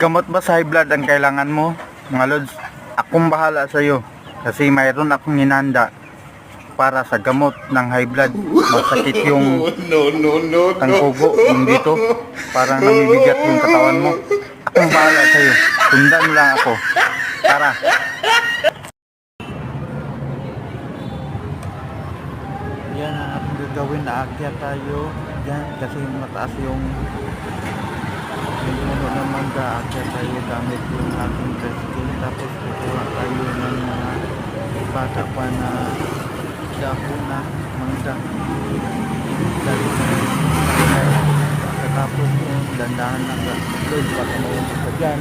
Gamot ba sa high blood ang kailangan mo, mga lods? Akong bahala sa iyo kasi mayroon akong hinanda para sa gamot ng high blood. Masakit yung tangkugo, yung dito. Parang namibigat yung katawan mo. Akong bahala sa iyo. Sundan lang ako. Tara. Yan ang ating gagawin. Aakyat tayo. Yan kasi mataas yung puno ng mangga. Aakyat tayo gamit yung ating tricycle. Tapos kukuha tayo ng mga bata pa na dako na mangga. Tapos yung dandahan ng gasol. Baka maunod ka dyan.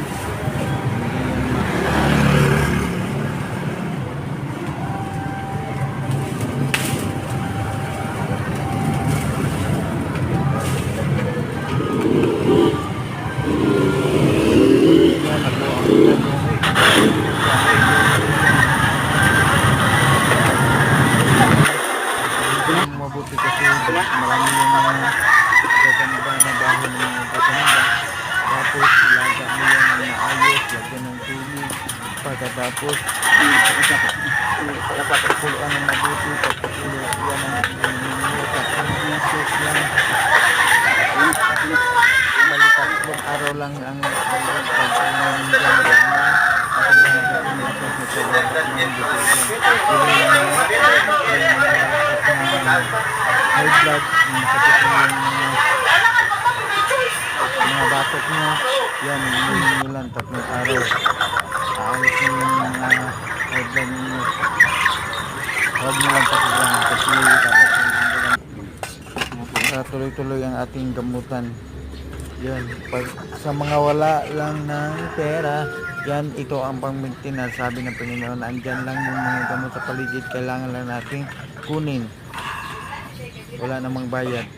Mabuti kasi marami yung mga gaganda na dahon ng mga gaganda. Tapos ilaga mo yan ng maayos, lagyan ng tubig. Pagkatapos puluan ng mabuti, pagkatuluan ng minutes lang. Balik araw lang ang pagkain ng ganda. At high blood, mga batok nyo, yan, yun nyo lang 3 araw. Aayos nyo yung high blood nyo. Huwag nyo lang pasigahan kasi dapat tuloy-tuloy ang ating gamutan. Yan, pag sa mga wala lang ng pera, yan, ito ang pang-maintenance. Sabi ng Panginoon, andyan lang yung mga gamot sa paligid, kailangan lang natin kunin. Wala namang bayad.